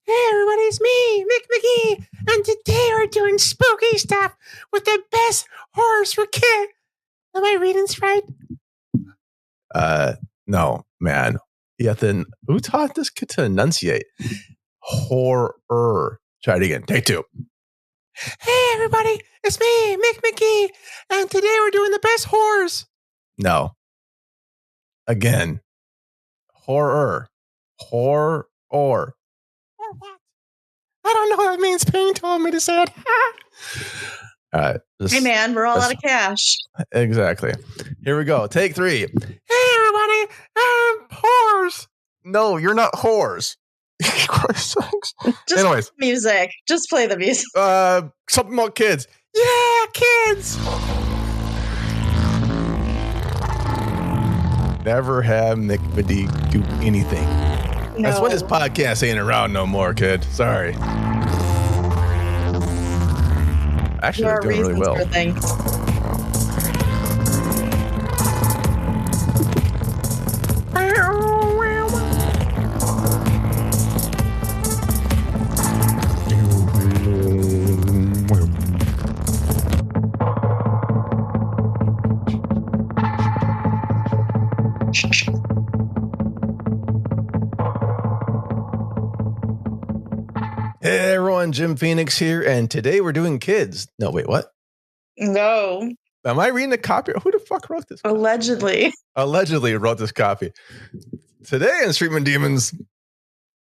Hey everybody, it's me, Mick McGee, and today we're doing spooky stuff with the best horrors for kids. Am I reading this right? No, man. Ethan, who taught this kid to enunciate? Horror. Try it again. Take two. Hey everybody, it's me, Mick McGee, and today we're doing the best horrors. No. Again. Horror. Horror. Or what? I don't know what it means. Payne told me to say it. All right. Hey man, we're all out of cash. Exactly. Here we go. Take three. Hey everybody, horrors. No, you're not whores. Just anyways, music. Just play the music. Something about kids. Yeah, kids. Never have Nick Madi do anything. No. That's why this podcast ain't around no more, kid. Sorry. Actually, they're doing really well. Hey everyone, Jim Phoenix here, and today we're doing kids. No, wait, what? No. Am I reading the copy? Who the fuck wrote this? Allegedly. Allegedly wrote this copy. Today in Streamin Demons,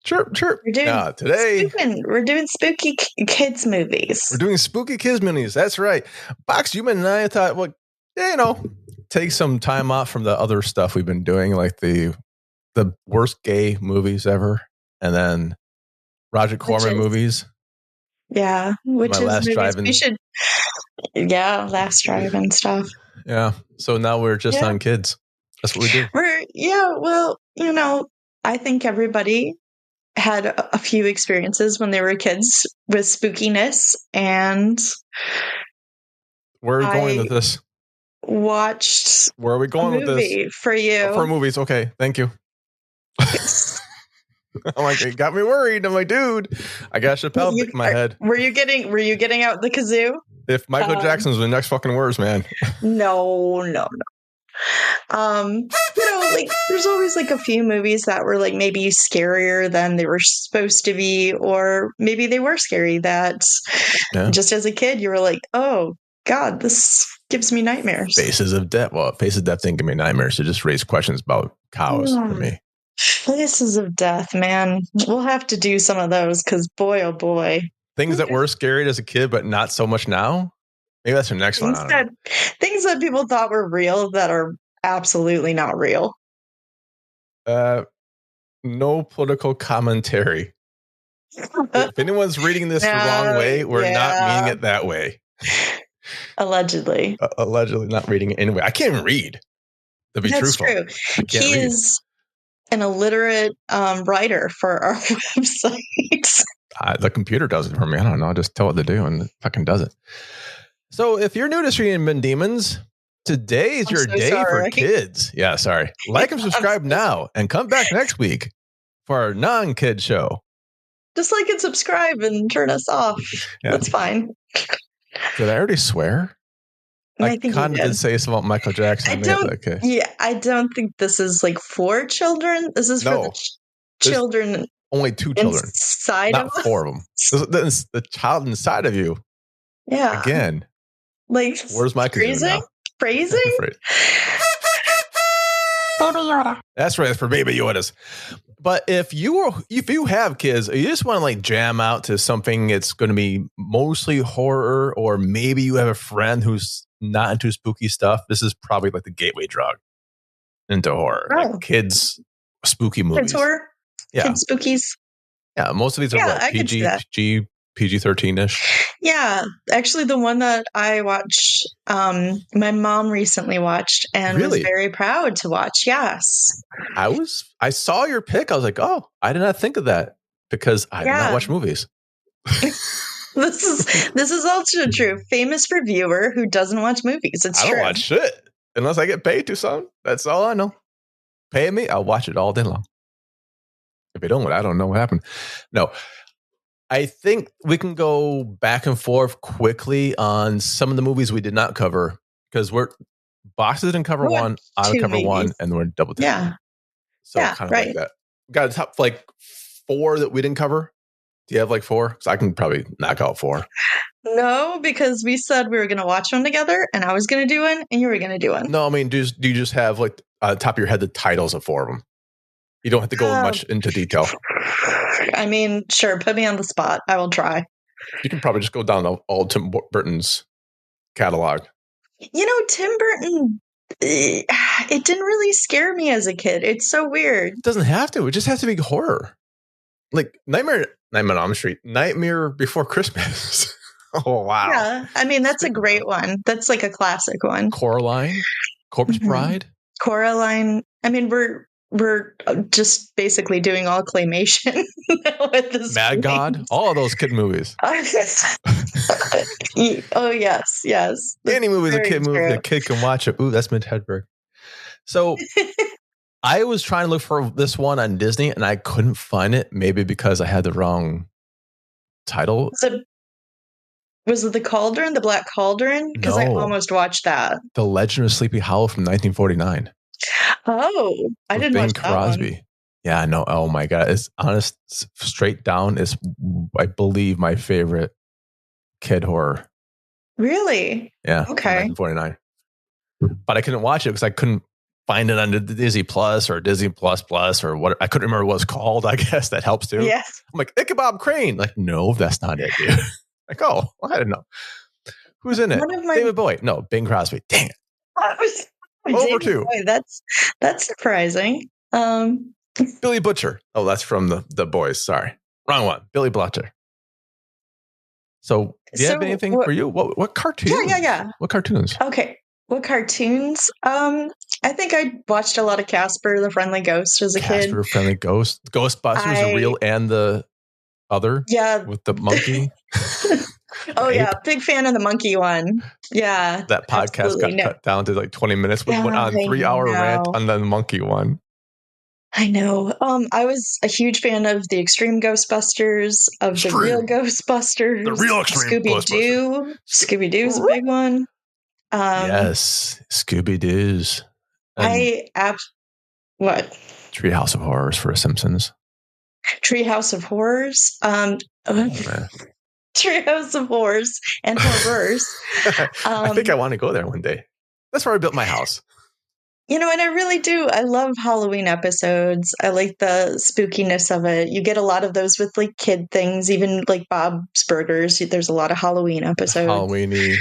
chirp, chirp. We're doing spooky kids movies. We're doing spooky kids movies. That's right. Box Human and I thought, well, yeah, take some time off from the other stuff we've been doing, like the worst gay movies ever, and then Roger Corman movies. Yeah, which is Last Drive-In. Last Drive-In stuff. Yeah, so now we're just on kids. That's what we do. I think everybody had a few experiences when they were kids with spookiness, and where are we going with this? Watched. Where are we going with this? For you? For movies, okay. Thank you. I'm like, it got me worried. I'm like, dude, I got Chappelle in my head. Were you getting out the kazoo? If Michael Jackson's the next fucking words, man. No. There's always like a few movies that were like maybe scarier than they were supposed to be, or maybe they were scary that just as a kid you were like, oh God, this gives me nightmares. Faces of Death. Well, Faces of Death didn't give me nightmares. It just raised questions about cows for me. Faces of Death, man. We'll have to do some of those because boy, oh boy. Things that were scary as a kid, but not so much now. Maybe that's your next one. Things that people thought were real that are absolutely not real. No political commentary. If anyone's reading this the wrong way, we're not meaning it that way. Allegedly. Allegedly not reading it anyway. I can't even read. To be truthful. That's true. He is an illiterate writer for our website. The computer does it for me. I don't know. I just tell it to do and it fucking does it. So if you're new to Streamin Demons, today is your day for kids. Yeah, sorry. Like and subscribe now and come back next week for our non-kid show. Just like and subscribe and turn us off. Yeah. That's fine. Did I already swear? I kind of did say something about Michael Jackson. I don't think this is like for children. This is for the children. Only 2 children. Inside not of us. 4 of them. This is the child inside of you. Yeah. Again. Like, where's my phrasing? Baby Yoda. That's right. It's for Baby Yodas. But if you have kids, you just want to like jam out to something that's going to be mostly horror, or maybe you have a friend who's not into spooky stuff, this is probably like the gateway drug into horror. Oh. Like kids spooky movies. Kids horror? Yeah. Kids spookies? Yeah, most of these are PG-13-ish. Yeah, actually the one that I watched, my mom recently watched and was very proud to watch. Yes. I saw your pick. I was like, oh, I did not think of that because I do not watch movies. This is also true. Famous reviewer who doesn't watch movies. It's true. I don't watch shit unless I get paid to, son. That's all I know. Pay me, I'll watch it all day long. If they don't, I don't know what happened. No. I think we can go back and forth quickly on some of the movies we did not cover because Boxes didn't cover one, I would cover one, and we're double tap. Yeah. So kind of like that. Got a top like 4 that we didn't cover. Do you have like 4? Because I can probably knock out 4. No, because we said we were going to watch one together, and I was going to do one, and you were going to do one. No, I mean, do you just have like top of your head the titles of 4 of them? You don't have to go much into detail. I mean, sure, put me on the spot. I will try. You can probably just go down all Tim Burton's catalog. You know, Tim Burton, it didn't really scare me as a kid. It's so weird. It doesn't have to. It just has to be horror. Like Nightmare on Elm Street, Nightmare Before Christmas. Oh, wow. Yeah, I mean, that's a great one. That's like a classic one. Coraline, Corpse Bride. Coraline. I mean, we're just basically doing all claymation at this Mad point. God, all of those kid movies. Oh yes. Any movie a kid can watch it. Ooh, that's Mint Hedberg. So I was trying to look for this one on Disney and I couldn't find it. Maybe because I had the wrong title. Was it The Cauldron, The Black Cauldron? Because I almost watched that. The Legend of Sleepy Hollow from 1949. Oh, I didn't watch that Crosby. one. Yeah, no. Oh my God. It's honest, straight down is, I believe, my favorite kid horror. Really? Yeah. Okay. 1949. But I couldn't watch it because I couldn't find it on the Disney Plus or Disney Plus or what. I couldn't remember what it's called. I guess that helps too. Yeah. I'm like, Ichabod Crane. Like, no, that's not it, dude. Like, oh, well, I didn't know. Who's in it? David Bowie. No, Bing Crosby. Dang it. Over 2. Boy, that's surprising. Billy Butcher. Oh, that's from the Boys. Sorry, wrong one. Billy Butcher. So, do you have anything for you? What cartoons? Yeah. What cartoons? Okay, what cartoons? I think I watched a lot of Casper the Friendly Ghost as a kid. Casper the Friendly Ghost. Ghostbusters, the real and the other. Yeah, with the monkey. Big fan of the monkey one. Yeah, that podcast got cut down to like 20 minutes. We went on 3-hour rant on the monkey one. I know. I was a huge fan of the Extreme Ghostbusters, of the Real Ghostbusters, the real Extreme Scooby-Doo. Scooby-Doo's a big one. Yes, Scooby-Doo's. What? Treehouse of Horrors for Simpsons. Treehouse of Horrors. Treehouse of Horrors and Horrors. I think I want to go there one day. That's where I built my house. You know, and I really do. I love Halloween episodes. I like the spookiness of it. You get a lot of those with like kid things, even like Bob's Burgers. There's a lot of Halloween episodes. Halloween-y.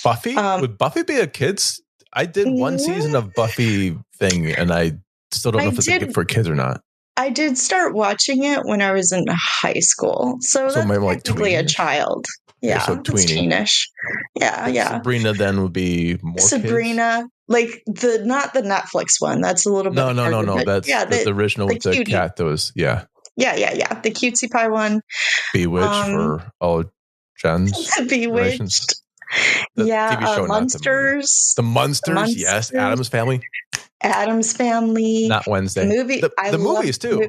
Buffy? Would Buffy be a kid's? I did one season of Buffy thing, and I still don't know if it's for kids or not. I did start watching it when I was in high school. So that's maybe like technically a child. Yeah, so tweenish. Yeah. Sabrina then would be more Sabrina, kids? Like not the Netflix one. That's a little bit. No. That's the original with the cat that was, Yeah. The cutesy pie one. Bewitched for all gens. Bewitched. TV show, Munsters. The Munsters, yes. Addams Family. Not Wednesday. The movies too.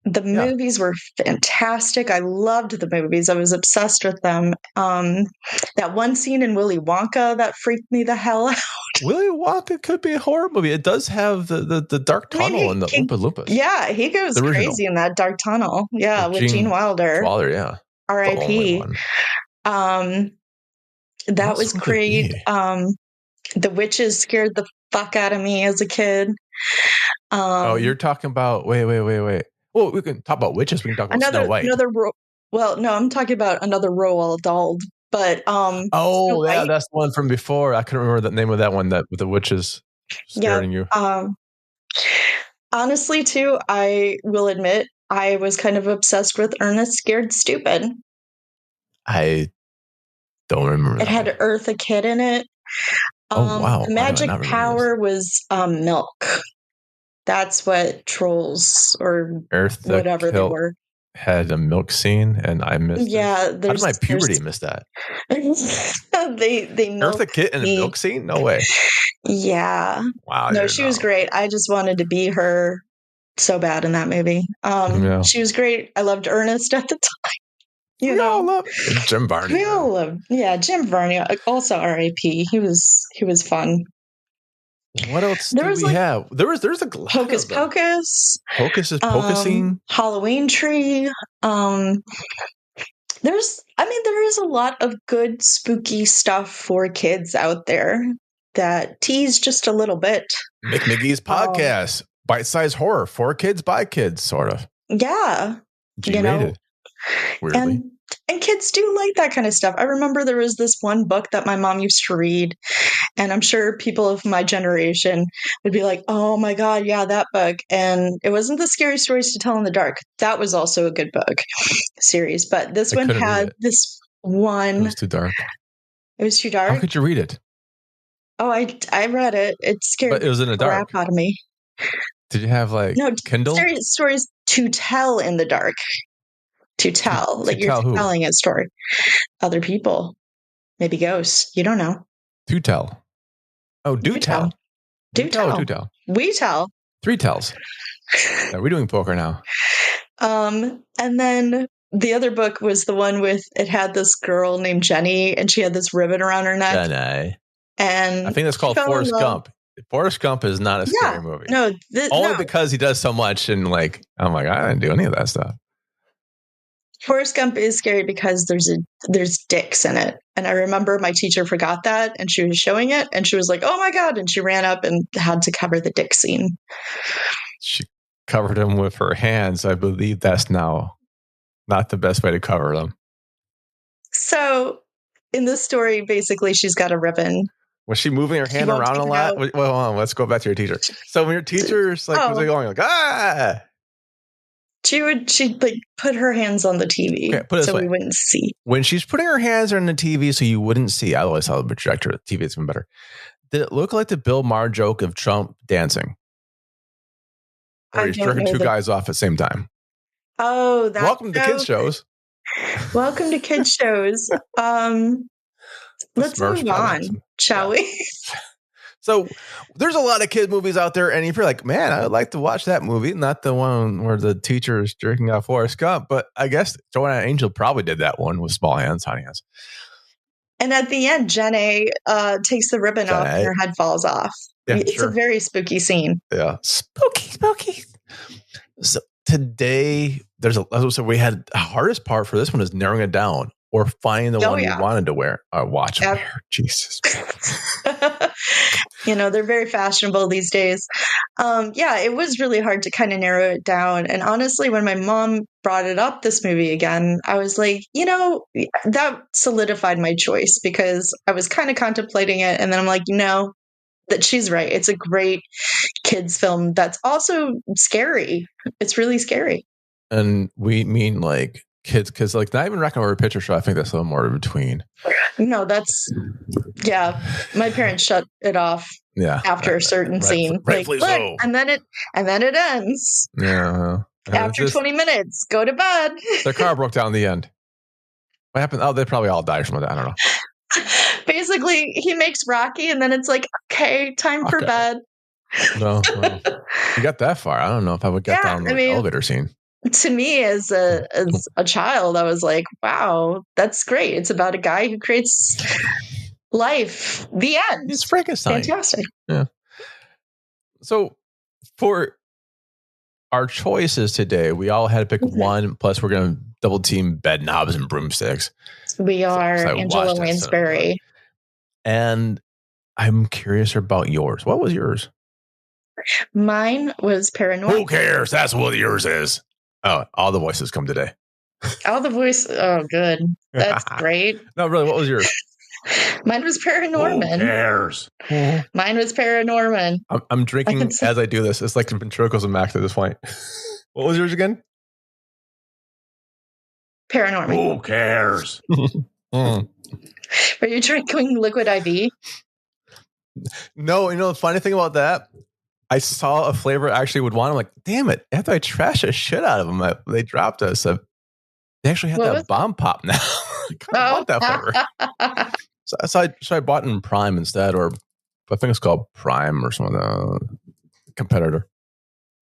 The movies were fantastic. I loved the movies. I was obsessed with them. That one scene in Willy Wonka that freaked me the hell out. Willy Wonka could be a horror movie. It does have the dark tunnel and the Oompa Loompas. Yeah, he goes crazy in that dark tunnel. Yeah, with Gene Wilder. R.I.P. That was great. The witches scared the fuck out of me as a kid. You're talking about wait. Well, we can talk about witches. We can talk about Snow White. I'm talking about another Roald Dahl. But that's the one from before. I couldn't remember the name of that one. That with the witches scaring you. Honestly, too, I will admit I was kind of obsessed with Ernest Scared Stupid. I don't remember. It had Eartha Kitt in it. wow! The magic power was milk. That's what trolls or Eartha whatever they were had a milk scene, and I missed. Yeah, how did my puberty miss that? they milk Eartha Kitt in a milk scene? No way. Yeah. Wow. No, she was great. I just wanted to be her so bad in that movie. She was great. I loved Ernest at the time. You know, all love Jim Varney. we all love, Jim Varney. Also, R.I.P. He was fun. What else do we have? There's a Hocus Pocus. Hocus is Pocusing. Halloween Tree. There is a lot of good spooky stuff for kids out there that tease just a little bit. Mick McGee's podcast, bite-sized horror for kids by kids, sort of. Yeah, G-rated. Weirdly. And kids do like that kind of stuff. I remember there was this one book that my mom used to read, and I'm sure people of my generation would be like, oh my God, yeah, that book. And it wasn't the Scary Stories to Tell in the Dark. That was also a good book series. But this one had this one. It was too dark. It was too dark? How could you read it? Oh, I read it. It scared but it was in the dark. Crap out of me. Did you have Kindle? Scary Stories to Tell in the Dark. To tell. Like you're telling a story. Other people. Maybe ghosts. You don't know. To tell. Oh, do tell. Do tell. Do tell. We tell. 3 tells. Yeah, we're doing poker now. And then the other book was the one with, it had this girl named Jenny, and she had this ribbon around her neck. Jenny. And I think that's called Forrest Gump. Forrest Gump is not a scary movie. No. Only because he does so much and I'm like, I didn't do any of that stuff. Forrest Gump is scary because there's dicks in it. And I remember my teacher forgot that, and she was showing it, and she was like, oh my God. And she ran up and had to cover the dick scene. She covered them with her hands. I believe that's now not the best way to cover them. So in this story, basically, she's got a ribbon. Was she moving her hand around a lot? Well, hold on. Let's go back to your teacher. So when your teacher's was they going ah? She'd put her hands on the TV we wouldn't see. When she's putting her hands on the TV so you wouldn't see, I always saw the projector. The TV is even better. Did it look like the Bill Maher joke of Trump dancing? Or he's jerking 2 guys off at the same time? Oh, that's welcome to kids shows. Welcome to kids shows. Let's move on, shall we? So there's a lot of kid movies out there, and if you're like, man, I would like to watch that movie, not the one where the teacher is jerking off Forrest Gump, but I guess Joanna Angel probably did that one with small hands, tiny hands. And at the end, Jenny takes the ribbon off and her head falls off. Yeah, it's a very spooky scene. Yeah. Spooky. So today, we had the hardest part for this one is narrowing it down or finding the one you wanted to watch and wear. Jesus. They're very fashionable these days. It was really hard to kind of narrow it down. And honestly, when my mom brought it up, this movie again, I was like, that solidified my choice because I was kind of contemplating it. And then I'm like, that she's right. It's a great kids film that's also scary. It's really scary. And we mean kids, because not even Rock and Horror Picture Show. I think that's a little more in between. No, my parents shut it off. Yeah, after a certain scene, so. and then it ends. Yeah, after 20 minutes, go to bed. Their car broke down in the end. What happened? Oh, they probably all died from that. I don't know. Basically, he makes Rocky, and then it's like, okay, time for bed. No, you got that far. I don't know if I would get down the elevator scene. To me, as a child, I was like, wow, that's great. It's about a guy who creates life. The end. It's Frankenstein. Fantastic. Yeah. So for our choices today, we all had to pick one. Plus, we're going to double team bed knobs and broomsticks. We are Angela Lansbury. And I'm curious about yours. What was yours? Mine was Paranormal. Who cares? That's what yours is. Oh, all the voices come today. All the voices. Oh, good. That's great. No, really. What was yours? Mine was Paranorman. Who cares? Mine was Paranorman. I'm drinking as I do this. It's like the ventriloquism and max at this point. What was yours again? Paranorman. Who cares? Were you drinking liquid IV? No, the funny thing about that, I saw a flavor I actually would want. I'm like, damn it. After I trash the shit out of them, they dropped us. They actually had that bomb pop now. I want that flavor. So I bought in Prime instead, or I think it's called Prime or some competitor.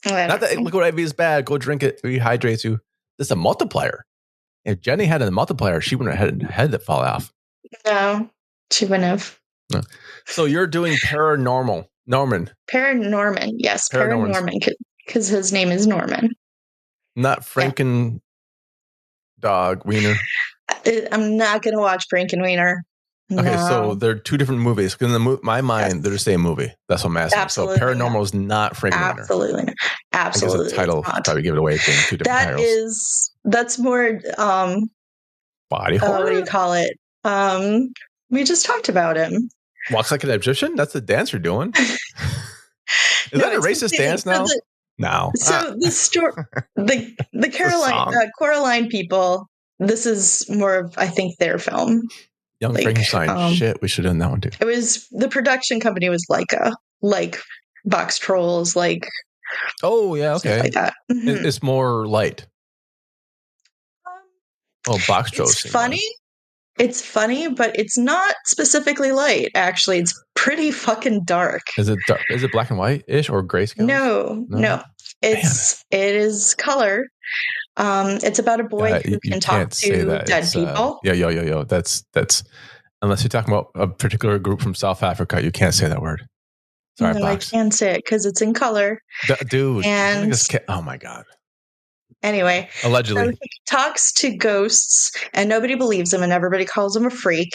Not that liquid IV is bad. Go drink it. It rehydrates you. It's a multiplier. If Jenny had a multiplier, she wouldn't have had a head that fall off. No, she wouldn't have. No. So you're doing paranormal. Norman. Paranorman. Yes, Paranorman. Because his name is Norman. Not Franken Dog Wiener. I'm not going to watch Frankenweenie. No. Okay, so they're two different movies. Because in my mind, they're the same movie. That's what I'm asking. Absolutely so Paranormal is not Frankenweenie. Absolutely not. Absolutely. I guess the title probably give it away. Being two different titles. That's more body horror. What do you call it? We just talked about him. Walks like an Egyptian? That's the dance you're doing. Is that a racist dance now? No. So the story, the Coraline people. This is more of, I think, their film. Young Frankenstein. Shit, we should have done that one too. It was, the production company was Leica, like Box Trolls, like. Oh yeah, okay. Like that. Mm-hmm. It's more light. Box Trolls. It's funny. It's funny, but it's not specifically light. Actually, it's pretty fucking dark. Is it dark? Is it black and white-ish or grayscale? No. It is color. It's about a boy who can talk to dead people. Yo. That's unless you're talking about a particular group from South Africa, you can't say that word. Sorry, no, Box. I can say it because it's in color. Dude. And oh my God. Anyway, allegedly, so he talks to ghosts and nobody believes him and everybody calls him a freak.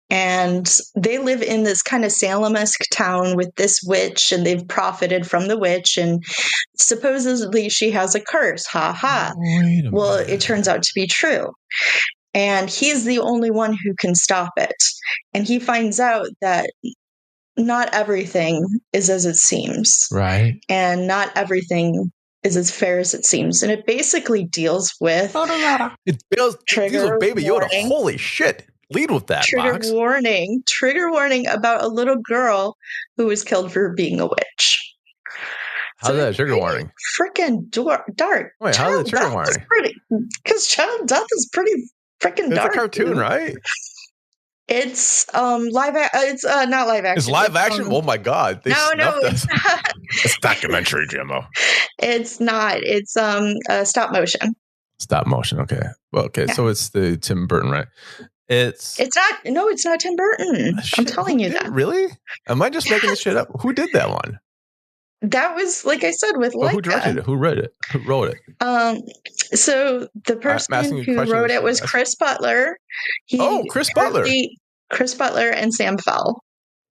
And they live in this kind of Salem-esque town with this witch, and they've profited from the witch, and supposedly she has a curse. Ha ha. Well, it turns out to be true. And he's the only one who can stop it. And he finds out that not everything is as it seems. Right. And not everything is as fair as it seems. And it basically deals with it deals with Baby Yoda. Holy shit. Lead with that. Trigger warning about a little girl who was killed for being a witch. How's that a trigger warning? Freaking dark. Wait, how's it a trigger warning? Because child death is pretty freaking dark. It's a cartoon, right? It's live. It's not live action. It's live action. Oh my God! No, it's not. It's documentary, Jimbo. It's not. It's stop motion. Stop motion. Okay. Well, okay. Yeah. So it's the Tim Burton, right? It's not. No, it's not Tim Burton. I'm telling you that. Really? Am I just making this shit up? Who did that one? That was, like I said, with Leica. Who directed it? Who read it? Who wrote it? So the person who wrote it was Chris Butler. Chris Butler. Chris Butler and Sam Fell.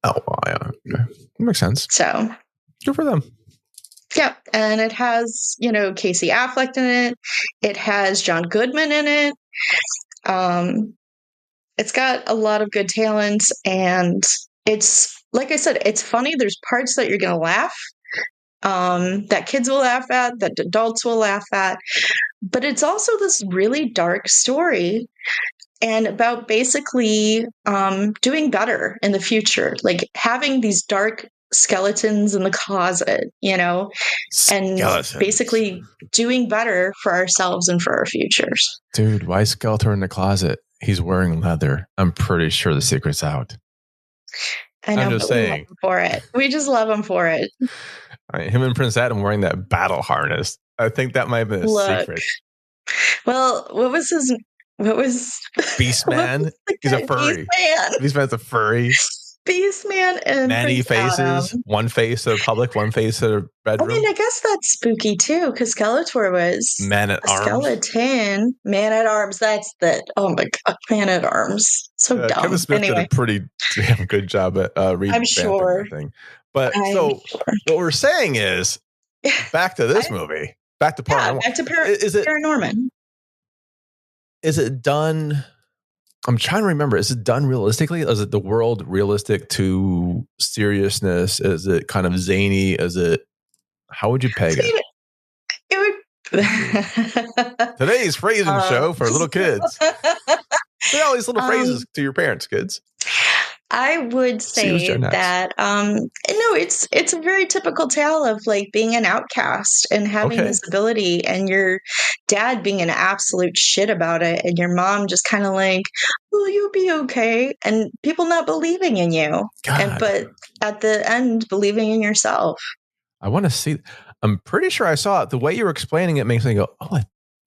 Oh, yeah. That makes sense. So good for them. Yeah, and it has, Casey Affleck in it. It has John Goodman in it. It's got a lot of good talents, and it's, like I said, it's funny. There's parts that you're going to laugh. That kids will laugh at, that adults will laugh at. But it's also this really dark story and about basically doing better in the future, like having these dark skeletons in the closet, and basically doing better for ourselves and for our futures. Dude, why skeleton in the closet? He's wearing leather. I'm pretty sure the secret's out. I know, I'm just saying. We love him for it. We just love him for it. Him and Prince Adam wearing that battle harness. I think that might have been a secret. Well, what was Beastman? He's a furry. Beastman's a furry. Beastman and many Prince faces. Adam. One face of public, one face of bedroom. I mean, I guess that's spooky too, because Skeletor was Man at Arms. Skeleton. Man at Arms. That's the my God, Man at Arms. So dumb. Kevin Smith did a pretty damn good job at reading. I'm sure. But what we're saying is, back to this movie. Back to Paranormal. Back to Paranorman. Is it done? I'm trying to remember. Is it done realistically? Is it the world realistic to seriousness? Is it kind of zany? Is it? How would you peg it? Today's phrasing show for little kids. Say all these little phrases to your parents, kids. I would say that it's a very typical tale of like being an outcast and having this ability, and your dad being an absolute shit about it, and your mom just kind of like, will you be okay? And people not believing in you, but at the end believing in yourself. I want to see. I'm pretty sure I saw it. The way you were explaining it makes me go, oh,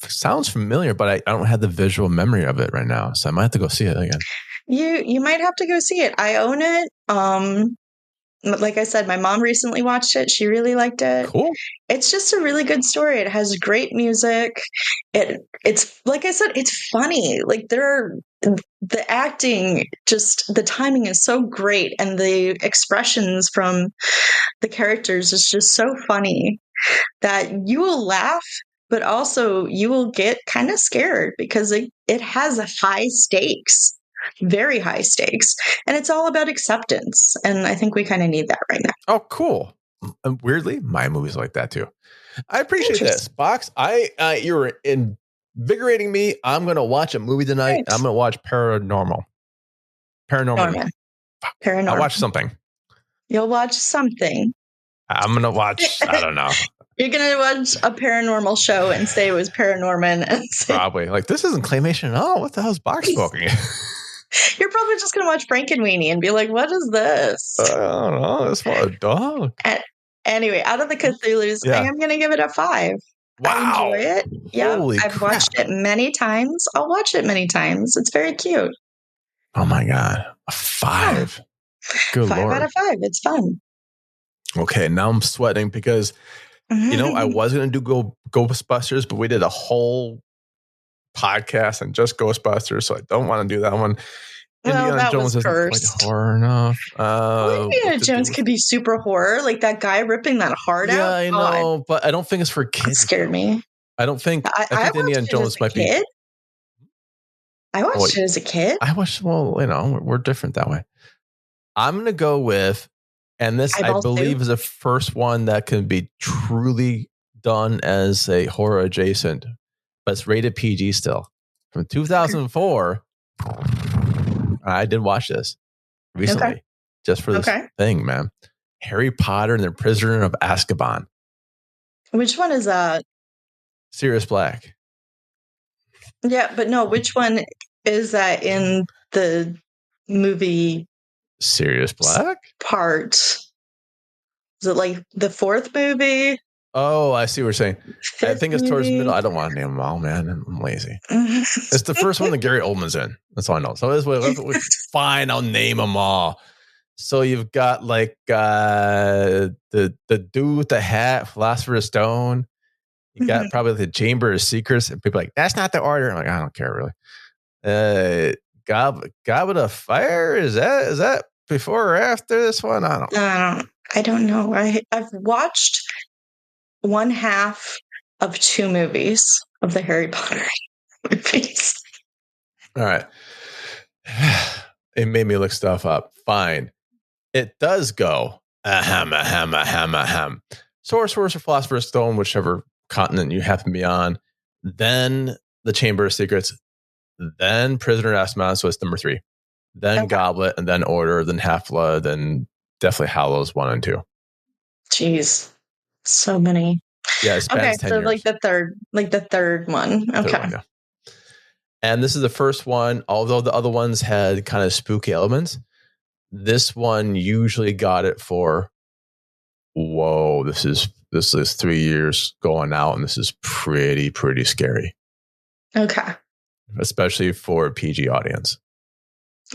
sounds familiar, but I don't have the visual memory of it right now. So I might have to go see it again. You might have to go see it. I own it. Like I said, my mom recently watched it. She really liked it. Cool. It's just a really good story. It has great music. It's like I said, it's funny. Like the acting, just the timing is so great, and the expressions from the characters is just so funny that you will laugh, but also you will get kind of scared because it has high stakes. Very high stakes, and it's all about acceptance, and I think we kind of need that right now. Oh, cool. And weirdly, my movie's like that too. I appreciate this, Box. You're invigorating me. I'm gonna watch a movie tonight. Right. I'm gonna watch Paranormal. I'll watch something. You'll watch something. I'm gonna watch. I don't know. You're gonna watch a paranormal show and say it was Paranorman, and probably like this isn't claymation at all. What the hell is Box smoking? You're probably just going to watch Frankenweenie and be like, what is this? I don't know. It's for a dog. Anyway, out of the Cthulhu's, I am going to give it a 5. Wow. I enjoy it. Yeah, I've crap. watched it many times. I'll watch it many times. It's very cute. Oh, my God. A 5. Good 5 Lord. out of 5. It's fun. Okay, now I'm sweating because, I was going to do Ghostbusters, but we did a whole podcast and just Ghostbusters, so I don't want to do that one. Indiana Jones isn't quite horror enough. Indiana Jones could be super horror, like that guy ripping that heart out. Yeah, I know, but I don't think it's for kids. That scared me. I don't think. I think Indiana Jones might be. I watched it as a kid. We're different that way. I'm going to go with, and this I believe is the first one that can be truly done as a horror adjacent. But it's rated PG still. From 2004, I did watch this recently, just for this thing, man. Harry Potter and the Prisoner of Azkaban. Which one is that? Sirius Black. Yeah, but no, which one is that in the movie? Sirius Black? Part. Is it like the 4th movie? Oh, I see what you're saying. I think it's towards the middle. I don't want to name them all, man. I'm lazy. It's the first one that Gary Oldman's in. That's all I know. So this way, fine, I'll name them all. So you've got like the dude with the hat, Philosopher's Stone. You got probably the Chamber of Secrets, and people are like, that's not the order. I'm like, I don't care really. Goblet of Fire, is that before or after this one? I don't know. I've watched one half of 2 movies of the Harry Potter movies. All right. It made me look stuff up. Fine. It does go Sorcerer's or Philosopher's Stone, whichever continent you happen to be on. Then the Chamber of Secrets. Then Prisoner of Azkaban, so it's number 3. Then Goblet, and then Order, then Half-Blood, then definitely Hallows 1 and 2. Jeez. So many. Yeah, it spans 10 years. Like the third one. Okay. Third one, yeah. And this is the first one, although the other ones had kind of spooky elements. This one usually got it for, whoa, this is 3 years going out, and this is pretty scary. Okay. Especially for a PG audience.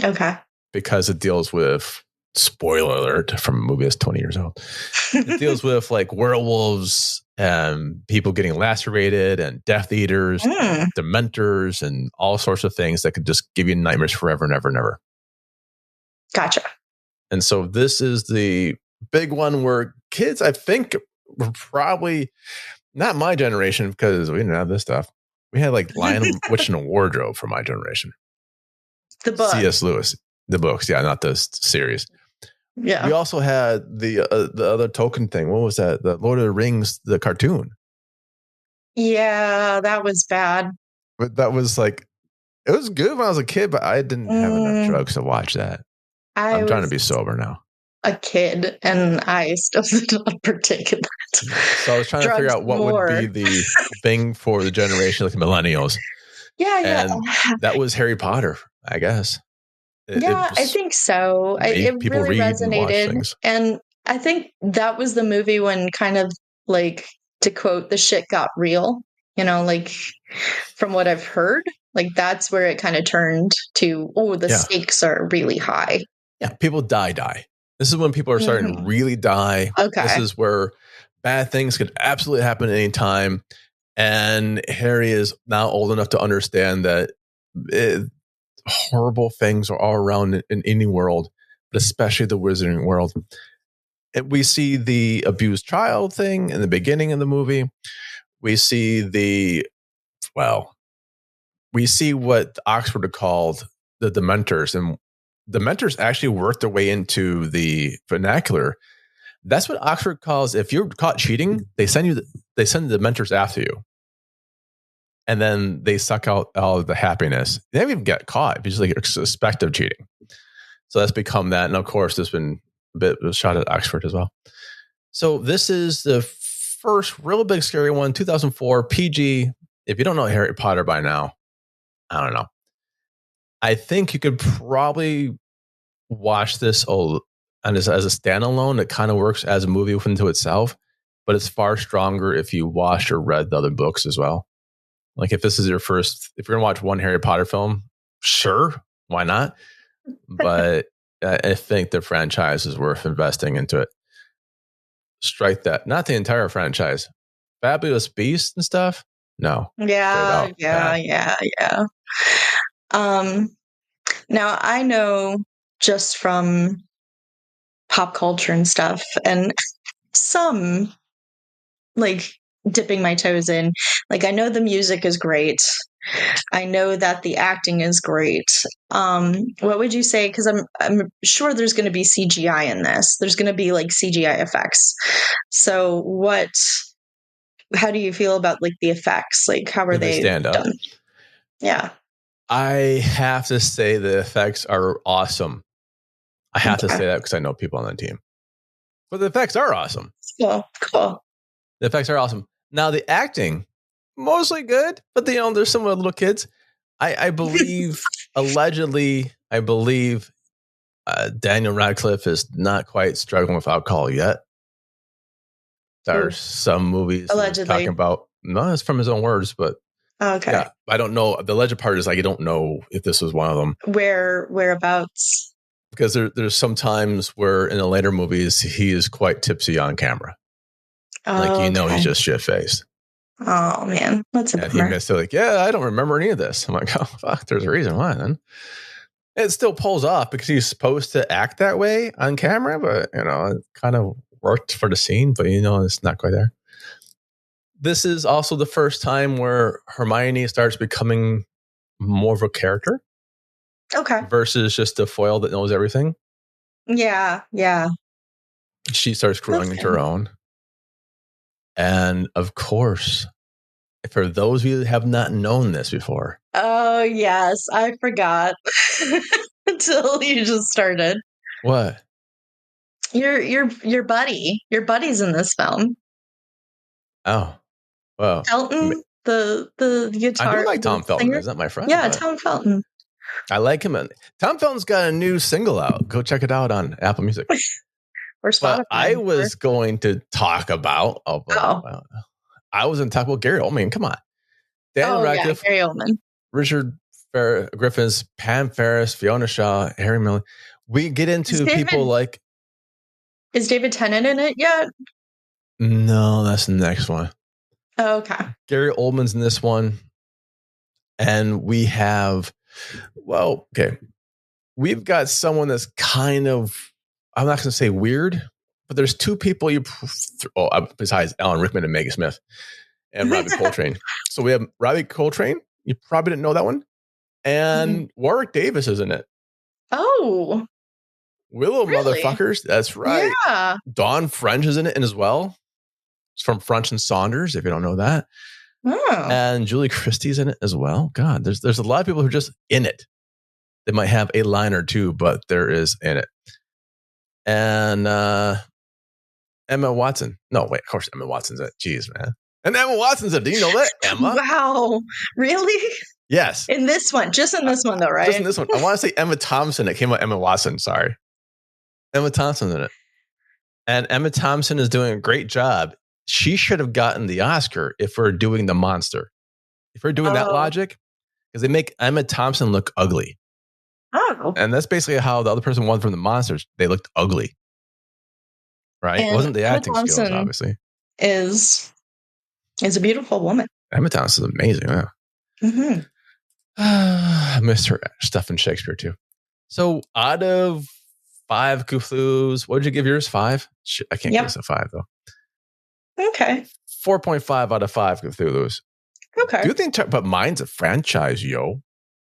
Okay. Because it deals with, spoiler alert from a movie that's 20 years old. It deals with like werewolves and people getting lacerated and Death Eaters, Dementors, and all sorts of things that could just give you nightmares forever and ever and ever. Gotcha. And so this is the big one where kids, I think, were probably not my generation because we didn't have this stuff. We had like Lion, Witch, and a Wardrobe for my generation. The book. C.S. Lewis. The books, yeah, not the series. Yeah. We also had the other token thing. What was that? The Lord of the Rings, the cartoon. Yeah, that was bad. But that was like, it was good when I was a kid, but I didn't have enough drugs to watch that. I'm trying to be sober now. A kid, and I still did not partake in that. So I was trying to figure out what would be the thing for the generation like millennials. Yeah. And that was Harry Potter, I guess. I think so. It really resonated. And I think that was the movie when kind of like, to quote, the shit got real. like from what I've heard, like that's where it kind of turned to, the stakes are really high. Yeah, people die. This is when people are starting to really die. Okay. This is where bad things could absolutely happen at any time. And Harry is now old enough to understand that horrible things are all around in any world, but especially the wizarding world. And we see the abused child thing in the beginning of the movie. We see we see what Oxford had called the Dementors, and the Dementors actually worked their way into the vernacular. That's what Oxford calls, if you're caught cheating, they send the Dementors after you. And then they suck out all of the happiness. They don't even get caught. You just like suspect of cheating. So that's become that. And of course, there's been a bit of a shot at Oxford as well. So this is the first real big scary one, 2004 PG. If you don't know Harry Potter by now, I don't know. I think you could probably watch this as a standalone. It kind of works as a movie unto itself, but it's far stronger if you watched or read the other books as well. Like if this is your first, if you're going to watch one Harry Potter film, sure, why not? But I think the franchise is worth investing into it. Strike that. Not the entire franchise. Fabulous Beasts and stuff? No. Yeah. Now I know just from pop culture and stuff and some like dipping my toes in, like I know the music is great. I know that the acting is great. What would you say? Because I'm sure there's going to be CGI in this. There's going to be like CGI effects. So how do you feel about like the effects? Like how are they stand done? up? Yeah. I have to say the effects are awesome. I have to say that because I know people on the team. But the effects are awesome. Cool. The effects are awesome. Now the acting, mostly good, but there's some little kids. I believe, allegedly, Daniel Radcliffe is not quite struggling with alcohol yet. There are some movies allegedly talking about. No, it's from his own words, but okay. Yeah, I don't know. The alleged part is like I don't know if this was one of them. Whereabouts? Because there's some times where in the later movies he is quite tipsy on camera. He's just shit faced. Oh man, that's a bummer. And he missed it. Like, I don't remember any of this. I'm like, oh fuck, there's a reason why then. It still pulls off because he's supposed to act that way on camera, but it kind of worked for the scene, but it's not quite there. This is also the first time where Hermione starts becoming more of a character. Okay. Versus just a foil that knows everything. Yeah. She starts growing into her own. And of course, for those of you that have not known this before. Oh, yes. I forgot until you just started. What? Your buddy. Your buddy's in this film. Oh. Well. Felton, the guitar. I do like Tom Felton. Is that my friend? Yeah, Tom Felton. I like him. Tom Felton's got a new single out. Go check it out on Apple Music. Or Spotify. But I was going to talk about. I was going to talk about Gary Oldman. Come on. Daniel Radcliffe. Gary Oldman. Richard Griffiths, Pam Ferris, Fiona Shaw, Harry Milling. We get into people like. Is David Tennant in it yet? No, that's the next one. Oh, okay. Gary Oldman's in this one. And we have. Well, okay. We've got someone that's kind of, I'm not going to say weird, but there's two people besides Alan Rickman and Maggie Smith and Robbie Coltrane. So we have Robbie Coltrane. You probably didn't know that one. And Warwick Davis is in it. Oh. Willow really? Motherfuckers. That's right. Yeah. Dawn French is in it as well. It's from French and Saunders, if you don't know that. Oh. And Julie Christie's in it as well. God, there's a lot of people who are just in it. They might have a line or two, but there is in it. And Emma Watson. No, wait, of course Emma Watson's in it. Jeez, man. And Emma Watson's in it. Do you know that, Emma? Wow. Really? Yes. In this one. Just in this one, though, right? Just in this one. I want to say Emma Thompson. It came out Emma Watson. Sorry. Emma Thompson's in it. And Emma Thompson is doing a great job. she should have gotten the Oscar if we're doing the monster. If we're doing that logic, because they make Emma Thompson look ugly. Oh. And that's basically how the other person won from the monsters. They looked ugly. Right? And it wasn't the acting Emma skills, Thompson obviously. Is a beautiful woman. Emma Thompson's amazing. Yeah. Mm-hmm. I missed her stuff in Shakespeare too. So out of 5 Cthulhu's, what did you give yours? 5? I can't give us a 5 though. Okay. 4.5 out of 5 Cthulhu's. Okay. Do the entire, but mine's a franchise, yo.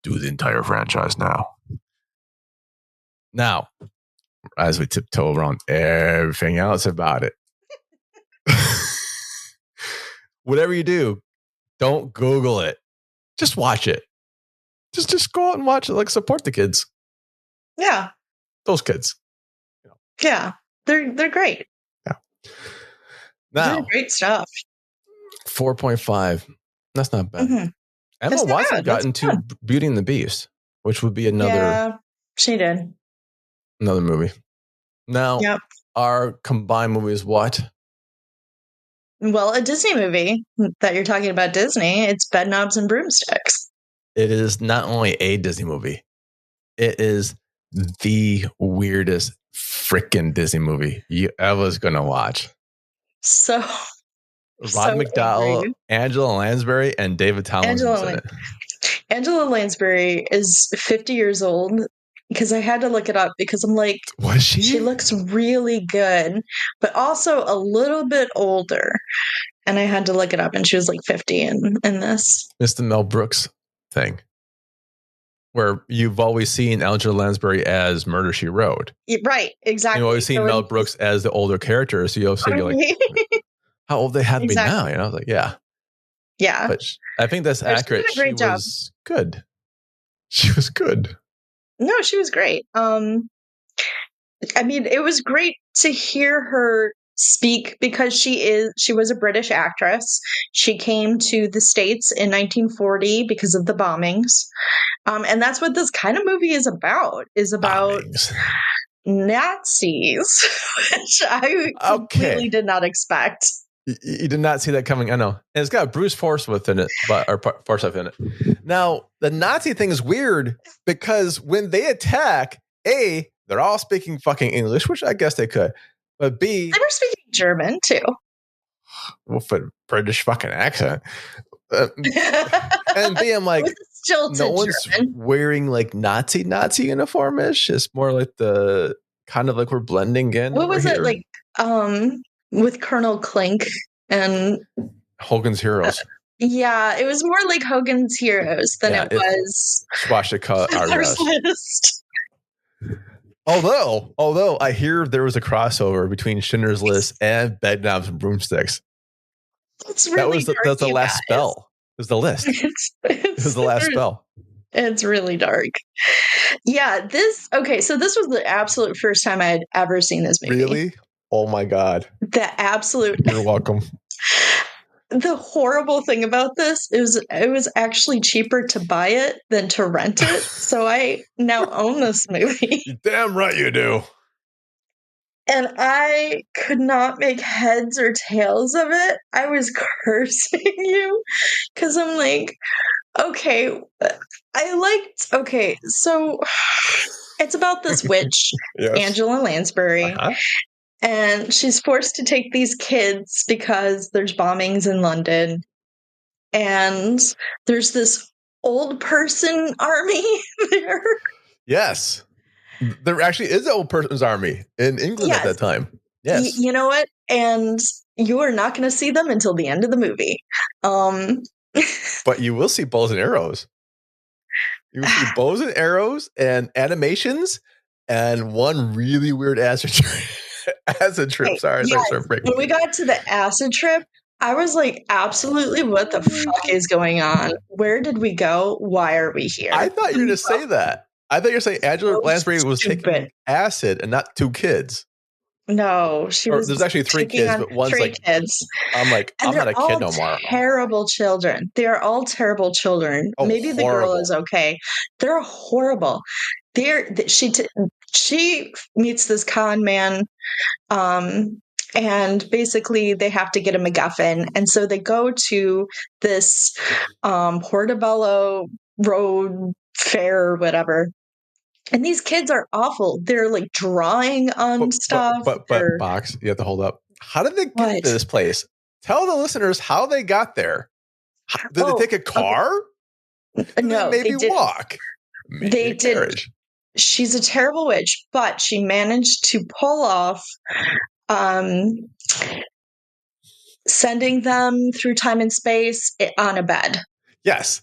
Do the entire franchise now. Now, as we tiptoe around everything else about it, whatever you do, don't Google it. Just watch it. Just go out and watch it. Like, support the kids. Yeah. Those kids. Yeah. They're great. Yeah. Now, they're great stuff. 4.5. That's not bad. Mm-hmm. Emma Watson got into Beauty and the Beast, which would be another. Yeah, she did. Another movie. Now, our combined movie is what? Well, a Disney movie that you're talking about Disney. It's Bedknobs and Broomsticks. It is not only a Disney movie. It is the weirdest freaking Disney movie you ever was going to watch. So, Rod McDowell, Angela Lansbury, and David Tomlinson's in it. Angela Lansbury is 50 years old because I had to look it up because I'm like, was she? She looks really good, but also a little bit older. And I had to look it up, and she was like 50 in this. It's the Mel Brooks thing, where you've always seen Angela Lansbury as Murder, She Wrote. Right, exactly. You've always seen Mel Brooks as the older character, so you'll see like how old they have to be now. You know, like yeah. But I think that's accurate. She was good. She was good. No, she was great. I mean, it was great to hear her speak because she was a British actress. She came to the States in 1940 because of the bombings. And that's what this kind of movie is about Nazis, which I completely did not expect. You did not see that coming. I know. And it's got Bruce Forsyth in it, Forsyth in it. Now, the Nazi thing is weird because when they attack, A, they're all speaking fucking English, which I guess they could. But B, they were speaking German too. Well, for British fucking accent. And B, I'm like, no one's wearing like Nazi uniform-ish. It's more like the kind of like we're blending in. What was it like? With Colonel Klink and Hogan's Heroes. Yeah, it was more like Hogan's Heroes than it was Swastika Artist. Although I hear there was a crossover between Schindler's List and Bedknobs and Broomsticks. It's really that's the last spell. It was the list. It was the last spell. It's really dark. Yeah, so this was the absolute first time I had ever seen this movie. Really? Oh my God. You're welcome. The horrible thing about this is it was actually cheaper to buy it than to rent it. So I now own this movie. Damn right you do. And I could not make heads or tails of it. I was cursing you because I'm like, so it's about this witch, Angela Lansbury. And she's forced to take these kids because there's bombings in London. And there's this old person army there. Yes. There actually is an old person's army in England at that time. Yes. You know what? And you are not going to see them until the end of the movie. But you will see bows and arrows. You will see bows and arrows and animations and one really weird acid trip. Sorry. When we got to the acid trip, I was like, absolutely, what the fuck is going on? Where did we go? Why are we here? I thought you were going to say that. I thought you were saying Angela Lansbury was taking acid and not 2 kids. No, she was. There's actually 3 kids, but one's 3 kids. I'm like, I'm not a kid no more. Terrible children. They're all terrible children. Oh, maybe the girl is okay. They're horrible. She meets this con man, And basically they have to get a MacGuffin. And so they go to this Portobello Road fair or whatever. And these kids are awful. They're like drawing on stuff. But Box, you have to hold up. How did they get to this place? Tell the listeners how they got there. Did they take a car? Okay. No, maybe they walk. Maybe they did. Carriage. She's a terrible witch, but she managed to pull off sending them through time and space on a bed. Yes.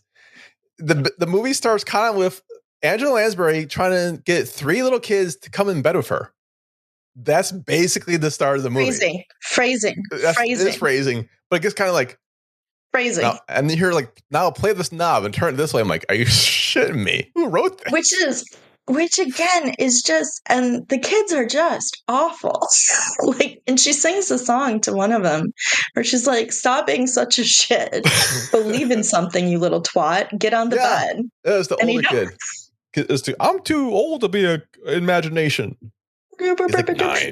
The movie starts kind of with Angela Lansbury trying to get 3 little kids to come in bed with her. That's basically the start of the movie. Phrasing. It is phrasing, but it gets kind of like phrasing. Now, and you're like, now play this knob and turn it this way. I'm like, are you shitting me? Who wrote that? Which again is just, and the kids are just awful. Like, and she sings a song to one of them where she's like, "Stop being such a shit. Believe in something, you little twat. Get on the bed." It's the older kid. I'm too old to be an imagination. Like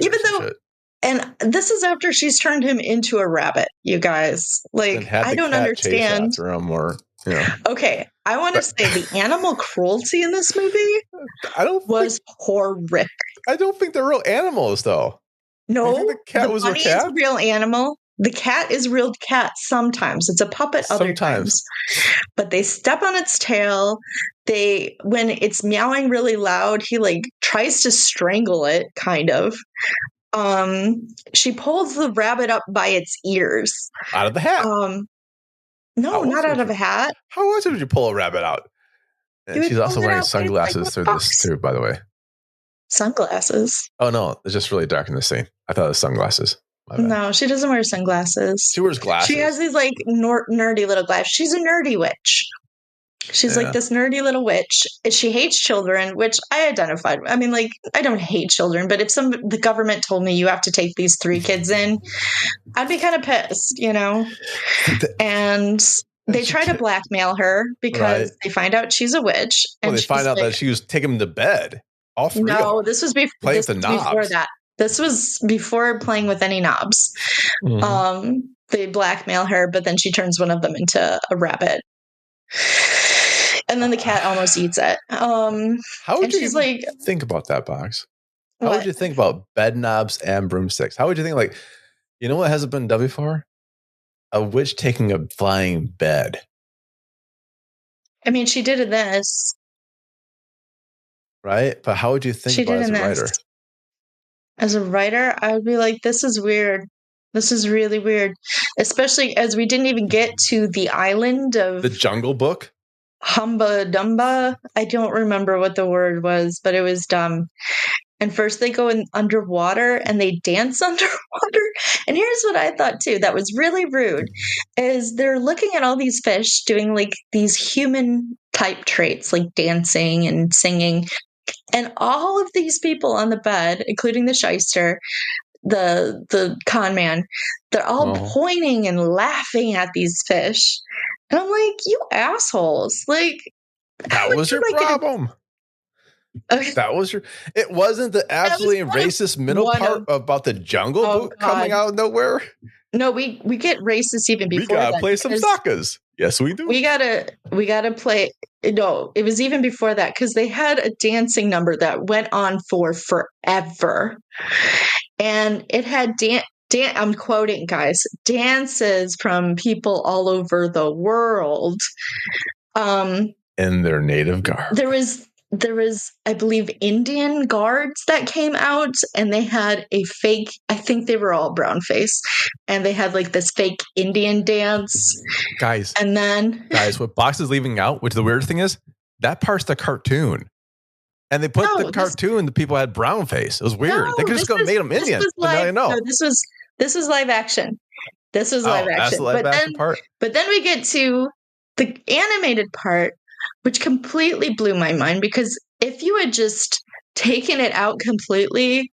even though, and this is after she's turned him into a rabbit, you guys. Like, I don't understand. Okay, I want to say the animal cruelty in this movie was horrific. I don't think they're real animals, though. No, the cat was a cat. Is a real animal. The cat is real cat sometimes. It's a puppet other times. But they step on its tail. When it's meowing really loud, he like tries to strangle it, kind of. She pulls the rabbit up by its ears. Out of the hat. No, not out of a hat. How else would you pull a rabbit out? And she's also wearing sunglasses through this too, by the way. Sunglasses? Oh, no. It's just really dark in this scene. I thought it was sunglasses. No, she doesn't wear sunglasses. She wears glasses. She has these like nerdy little glasses. She's a nerdy witch. She's like this nerdy little witch. She hates children, which I identified. I mean, like, I don't hate children, but if the government told me you have to take these 3 kids in, I'd be kind of pissed, you know? And they try to blackmail her because they find out she's a witch. And they find out that she was taking them to bed. All 3 of them. This was before that. This was before playing with any knobs. Mm-hmm. They blackmail her, but then she turns one of them into a rabbit. And then the cat almost eats it. How would you think about that, Box? How would you think about bed knobs and broomsticks? How would you think, like, you know what hasn't been done before? A witch taking a flying bed. I mean, she did in this. Right? But how would you think about it as a writer? As a writer, I would be like, this is weird. This is really weird. Especially as we didn't even get to the island of... The Jungle Book? Humba Dumba. I don't remember what the word was, but it was dumb. And first they go in underwater and they dance underwater. And here's what I thought too, that was really rude, is they're looking at all these fish doing like these human type traits, like dancing and singing. And all of these people on the bed, including the shyster, the con man, they're all pointing and laughing at these fish. And I'm like, you assholes. Like, that was your problem. Okay. That was it wasn't the absolutely racist middle part about the Jungle Book coming out of nowhere. No, we get racist even before. We gotta play some soccas. Yes, we do. We gotta play. No, it was even before that because they had a dancing number that went on for forever, and it had I'm quoting, guys, dances from people all over the world. In their native garb. There was, I believe, Indian guards that came out and they had a fake, I think they were all brown face, and they had like this fake Indian dance. Guys. And then. Guys, what Box is leaving out, which the weird thing is, that part's the cartoon. And they put the cartoon, the people had brown face. It was weird. They could just made them Indian. This was live action. This was live action. That's the live action part. But then we get to the animated part, which completely blew my mind, because if you had just taken it out completely,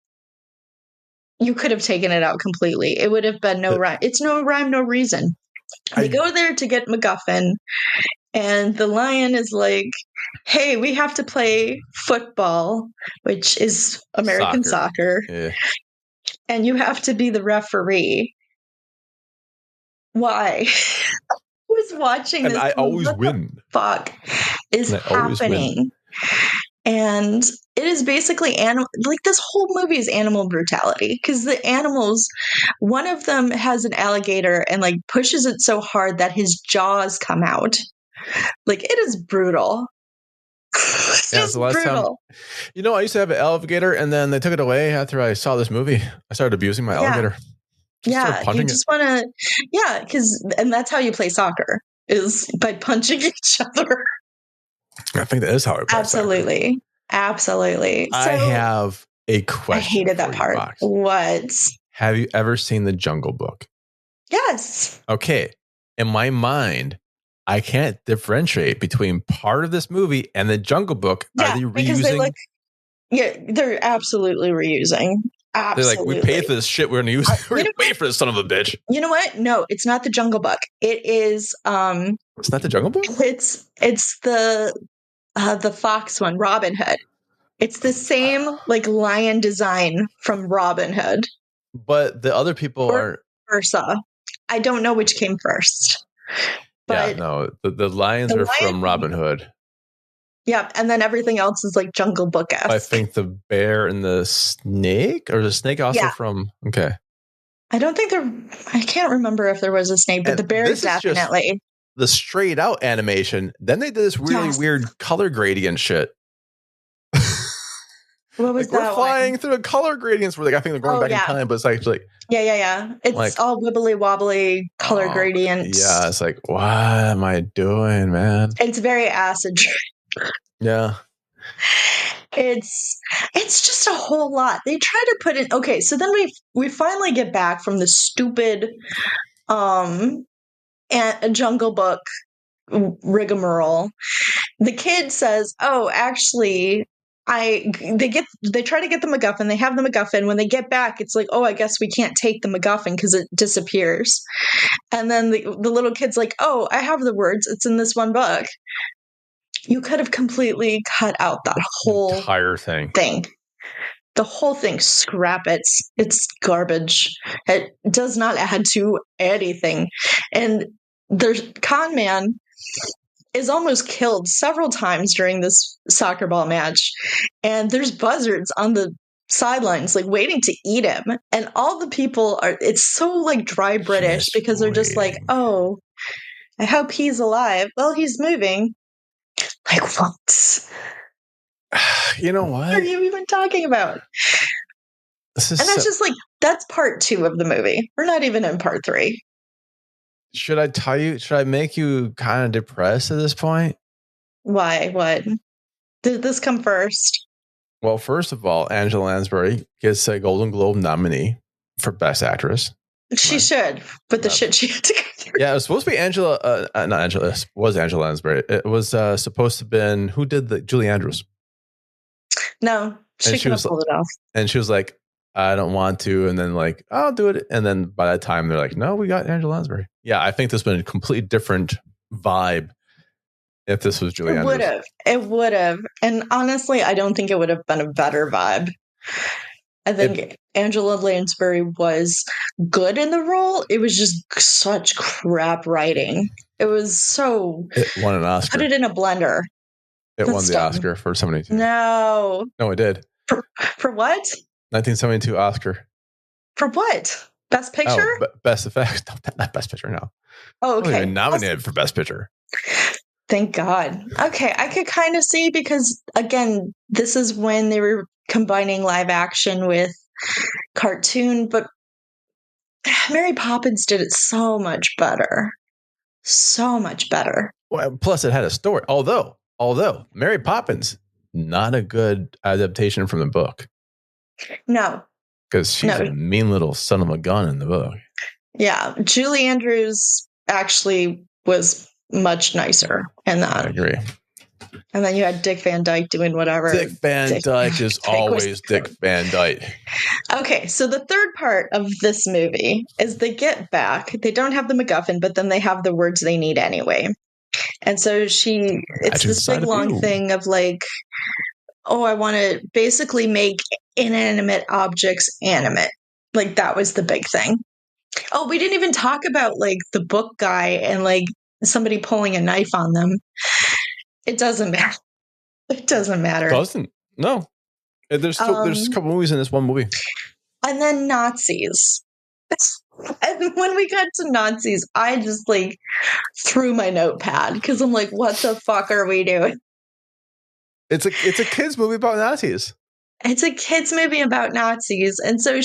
you could have taken it out completely. It would have been no rhyme. It's no rhyme, no reason. They go there to get MacGuffin, and the lion is like, hey, we have to play football, which is American soccer. Yeah. and you have to be the referee. Why? Who's watching And this? I always win. Fuck is happening? And it is basically this whole movie is animal brutality, because the animals, one of them has an alligator and like pushes it so hard that his jaws come out. Like, it is brutal. It's just brutal. Time, I used to have an alligator, and then they took it away after I saw this movie. I started abusing my alligator. Yeah, you just want to, and that's how you play soccer, is by punching each other. I think that is how I play Absolutely. soccer. Absolutely. So, I have a question. I hated that part. Fox. What? Have you ever seen The Jungle Book? Yes. Okay. In my mind, I can't differentiate between part of this movie and The Jungle Book. Yeah, are they reusing? Because they're absolutely reusing. Absolutely. They're like, we paid for this shit. We're going to use it. We're going to pay for this son of a bitch. You know what? No, it's not The Jungle Book. It is. It's not The Jungle Book? It's the fox one, Robin Hood. It's the same like lion design from Robin Hood. But the other people are versa. I don't know which came first. But the lions are from Robin Hood. Yeah, and then everything else is like Jungle Book-esque. I think the bear and the snake, or the snake also from. Okay. I don't think I can't remember if there was a snake, but the bear is definitely. The straight out animation. Then they did this really weird color gradient shit. What was that? We're flying through the color gradients where I think they're going back in time, but it's actually. Yeah. It's all wibbly wobbly color gradients. Yeah, it's like, what am I doing, man? It's very acid. Yeah. It's just a whole lot. They try to put in. Okay, so then we finally get back from the stupid Jungle Book rigmarole. The kid says, "Oh, actually, they try to get the MacGuffin. They have the MacGuffin. When they get back, it's like, oh, I guess we can't take the MacGuffin because it disappears." And then the little kid's like, "Oh, I have the words. It's in this one book." You could have completely cut out that whole entire thing. The whole thing. Scrap it. It's garbage. It does not add to anything. And there's Con Man is almost killed several times during this soccer ball match. And there's buzzards on the sidelines, like waiting to eat him. And all the people it's so like dry British because they're just like, oh, I hope he's alive. Well, he's moving. Like, what? You know what? What are you even talking about? And that's just like, that's part 2 of the movie. We're not even in part 3. Should I make you kind of depressed at this point? Why? What? Did this come first? Well, first of all, Angela Lansbury gets a Golden Globe nominee for Best Actress. She should, but the shit she had to go through. Yeah, it was supposed to be not Angela. It was Angela Lansbury. It was supposed to have been, who did the Julie Andrews? No, she could have pulled it off. And she was like, I don't want to. And then like, I'll do it. And then by that time, they're like, no, we got Angela Lansbury. Yeah, I think this would have been a completely different vibe if this was Julie Andrews. It would have. And honestly, I don't think it would have been a better vibe. I think Angela Lansbury was good in the role. It was just such crap writing. It was so... It won an Oscar. Put it in a blender. It won the Oscar for 72. No, it did. For what? 1972 Oscar. For what? Best Picture? Oh, Best Effects. No, not Best Picture, no. Oh, okay. Even nominated for Best Picture. Thank God. Okay, I could kind of see, because, again, this is when they were combining live action with cartoon, but Mary Poppins did it so much better. So much better. Well, plus it had a story. Although Mary Poppins, not a good adaptation from the book. No. Because she's a mean little son of a gun in the book. Yeah. Julie Andrews actually was much nicer in that. I agree. And then you had Dick Van Dyke doing whatever. Dick Van Dyke is always Dick Van Dyke. Okay, so the third part of this movie is they get back. They don't have the MacGuffin, but then they have the words they need anyway. And so it's this big long thing of like, oh, I want to basically make inanimate objects animate. Like, that was the big thing. Oh, we didn't even talk about, like, the book guy and, like, somebody pulling a knife on them. It doesn't matter. It doesn't matter. No. There's a couple movies in this one movie. And then Nazis. And when we got to Nazis, I just, like, threw my notepad because I'm like, what the fuck are we doing? It's a kid's movie about Nazis. It's a kid's movie about Nazis. And so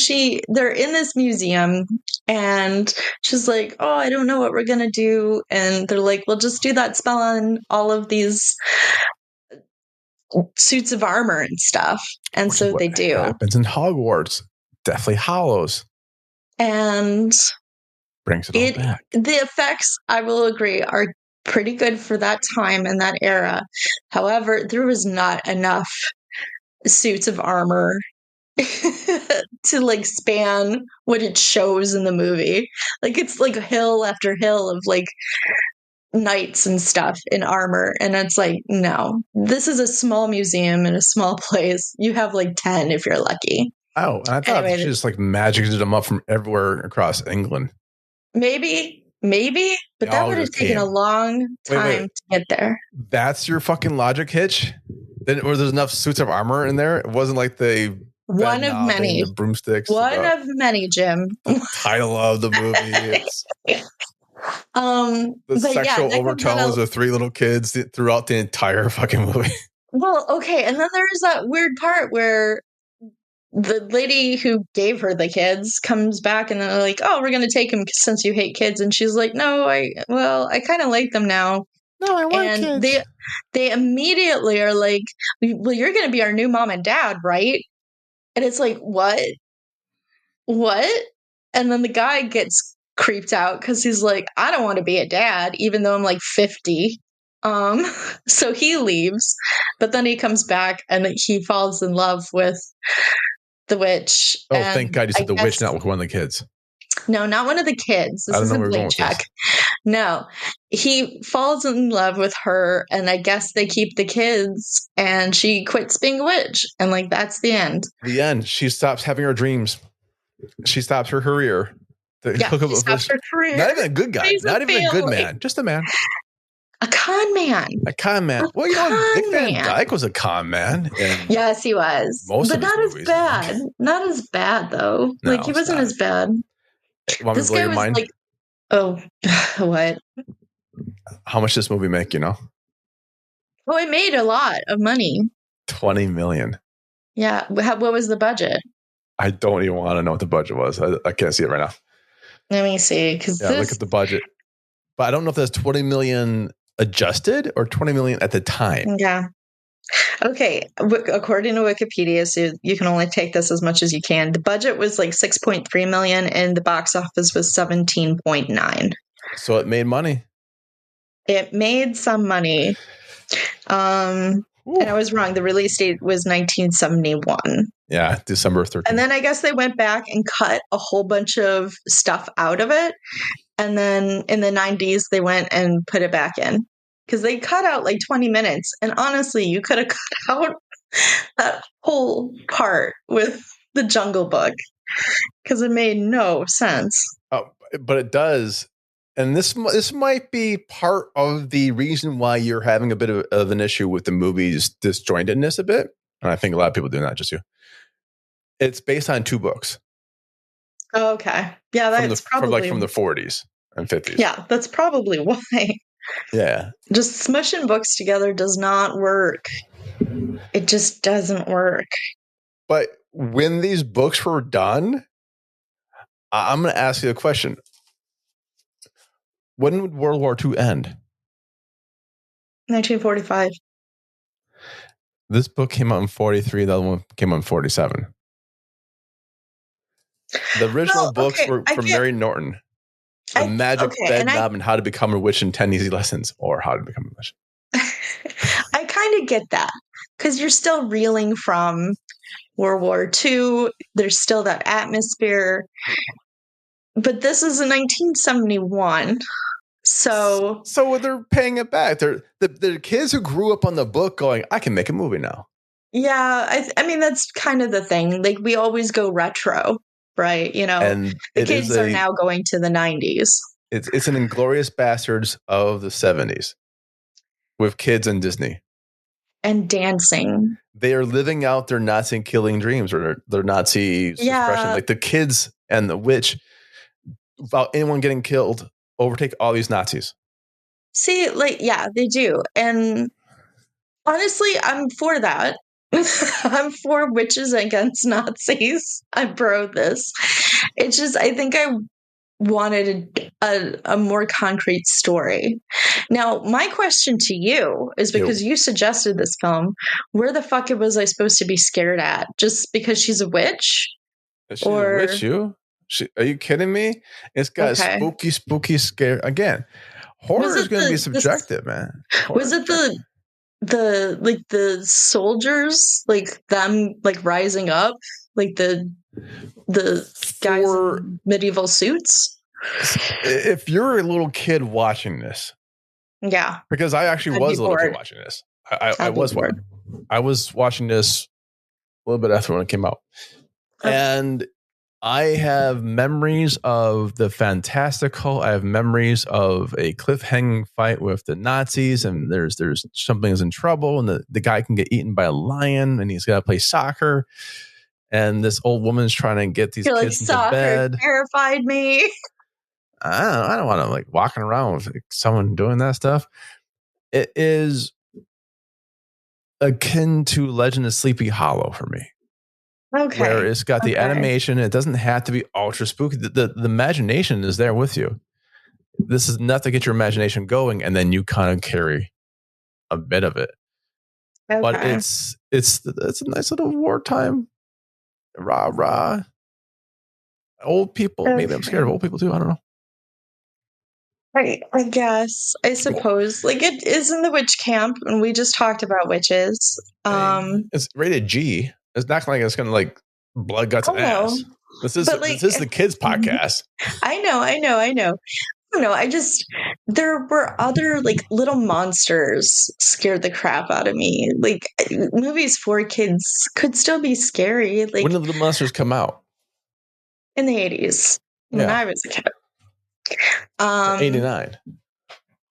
they're in this museum and she's like, oh, I don't know what we're going to do. And they're like, well, just do that spell on all of these suits of armor and stuff. And so they do. Happens in Hogwarts. Deathly Hallows. And brings it all back. The effects, I will agree, are pretty good for that time and that era. However, there was not enough suits of armor to like span what it shows in the movie. Like, it's like hill after hill of like knights and stuff in armor, and it's like, no, this is a small museum in a small place. You have like 10 if you're lucky. Oh, I thought she just like magicked them up from everywhere across England. Maybe, but that would have taken a long time to get there. That's your fucking logic hitch? Or there's enough suits of armor in there? It wasn't like they one of many broomsticks. One of many, Jim. The title of the movie. The sexual overtones of 3 little kids throughout the entire fucking movie. Well, okay, and then there's that weird part where the lady who gave her the kids comes back and they're like, oh, we're going to take them since you hate kids. And she's like, no, I kind of like them now. No, I want kids. They immediately are like, well, you're going to be our new mom and dad, right? And it's like, what? And then the guy gets creeped out because he's like, I don't want to be a dad, even though I'm like 50. So he leaves, but then he comes back and he falls in love with the witch. Oh, thank God you said the witch, not with one of the kids. No, not one of the kids. This isn't Blade Check. No, he falls in love with her, and I guess they keep the kids, and she quits being a witch, and like that's the end. The end. She stops having her dreams. She stops her career. She stops her career. Not even a good guy. Not even a good man. Just a man. A con man. Well, you know, Dick Van Dyke was a con man. Yes, he was. But not as bad. Not as bad, though. No, like, he wasn't as bad. Want me to blow your mind? Like, oh, what? How much does this movie make, you know? Oh, it made a lot of money. $20 million. Yeah. What was the budget? I don't even want to know what the budget was. I can't see it right now. Let me see. Look at the budget. But I don't know if that's 20 million adjusted or 20 million at the time. Yeah. Okay. According to Wikipedia, so you can only take this as much as you can. The budget was like 6.3 million and the box office was 17.9. So it made money. It made some money. And I was wrong. The release date was 1971. Yeah, December 13th. And then I guess they went back and cut a whole bunch of stuff out of it. And then in the 90s, they went and put it back in. Because they cut out like 20 minutes. And honestly, you could have cut out that whole part with the Jungle Book. Because it made no sense. Oh, but it does. And this might be part of the reason why you're having a bit of an issue with the movie's disjointedness a bit. And I think a lot of people do, not just you. It's based on 2 books. Oh, okay. Yeah, that's probably from the 40s and 50s. Yeah, that's probably why. Yeah. Just smushing books together does not work. It just doesn't work. But when these books were done, I'm going to ask you a question. When would World War II end? 1945. This book came out in 43. The other one came out in 47. The original books were from Mary Norton. The Magic Bed Knob and How to Become a Witch in 10 Easy Lessons, or How to Become a Witch. I kind of get that because you're still reeling from World War II. There's still that atmosphere. But this is in 1971. So they're paying it back. They're the kids who grew up on the book going, I can make a movie now. Yeah, I mean, that's kind of the thing. Like, we always go retro. right? You know, And the kids are now going to the 90s. It's an Inglourious Bastards of the 70s with kids and Disney. And dancing. They are living out their Nazi killing dreams, or their Nazi suppression. Like the kids and the witch, without anyone getting killed, overtake all these Nazis. See, like, yeah, they do. And honestly, I'm for that. I'm for witches against Nazis. I'm pro this. It's just, I think I wanted a more concrete story. Now, my question to you is, because you suggested this film, where the fuck was I supposed to be scared at? Just because she's a witch? Is she a witch, you? Are you kidding me? It's got spooky scare. Again, horror is going to be subjective, man. Was it the soldiers, like them, like rising up, like the guys in medieval suits? If you're a little kid watching this, yeah, because I actually was a little kid watching this. I was watching this a little bit after when it came out, and I have memories of the fantastical. I have memories of a cliffhanging fight with the Nazis, and there's something's in trouble, and the guy can get eaten by a lion, and he's got to play soccer. And this old woman's trying to get these kids into bed. Terrified me. I don't want to like walking around with someone doing that stuff. It is akin to Legend of Sleepy Hollow for me. Okay. Where it's got the animation. It doesn't have to be ultra spooky. The imagination is there with you. This is enough to get your imagination going, and then you kind of carry a bit of it. Okay. But it's a nice little wartime rah. Old people. Okay. Maybe I'm scared of old people too. I don't know. Right, I guess. I suppose. Like, it is in the witch camp, and we just talked about witches. It's rated G. It's not like it's going to like blood, guts, and ass. This is the kids' podcast. I know. I don't know. There were other like little monsters scared the crap out of me. Like, movies for kids could still be scary. Like, when did Little Monsters come out? In the 80s, when I was a kid. 89.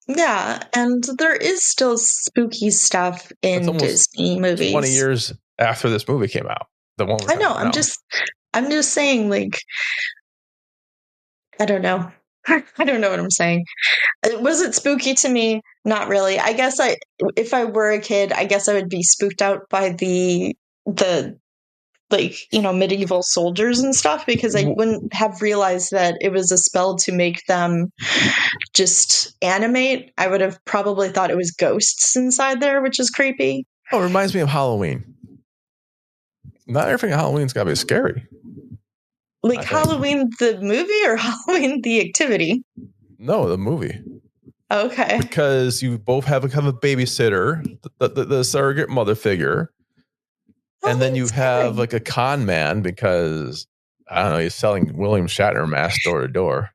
Yeah, and there is still spooky stuff in Disney movies. 20 years after this movie came out. The one I know. I'm just saying, like, I don't know. I don't know what I'm saying. Was it spooky to me? Not really. I guess if I were a kid, I guess I would be spooked out by the like, you know, medieval soldiers and stuff, because I wouldn't have realized that it was a spell to make them just animate. I would have probably thought it was ghosts inside there, which is creepy. Oh, it reminds me of Halloween. Not everything at Halloween's got to be scary. Like Halloween the movie or Halloween the activity? No, the movie. Okay. Because you both have a kind of a babysitter, the surrogate mother figure. And then you have like a con man because, I don't know, he's selling William Shatner masks door to door.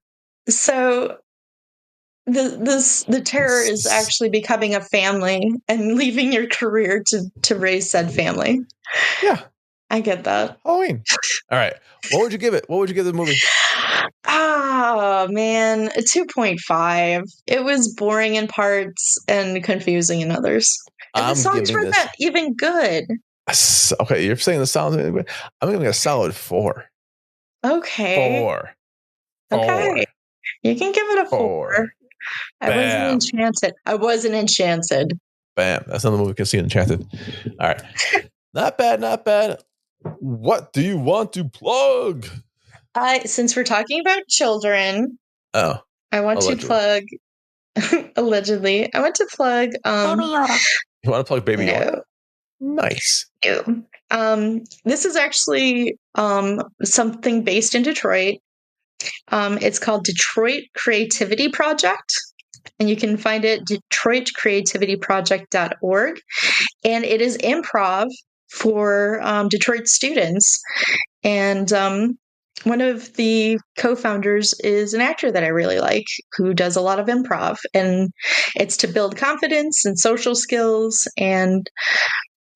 So the terror is actually becoming a family and leaving your career to raise said family. Yeah. I get that. Halloween. All right. What would you give it? What would you give the movie? Oh, man. A 2.5. It was boring in parts and confusing in others. And the songs weren't that even good. Okay, you're saying the sounds. I'm giving a solid 4. Okay. 4. Okay. You can give it a 4. I wasn't enchanted. Bam. That's another movie we can see Enchanted. All right. Not bad. What do you want to plug? Since we're talking about children, I want to plug allegedly. I want to plug Baby Yoda. You want to plug Baby Yoda? Nice. This is actually something based in Detroit. It's called Detroit Creativity Project, and you can find it detroitcreativityproject.org. And it is improv for Detroit students. And one of the co-founders is an actor that I really like who does a lot of improv. And it's to build confidence and social skills and,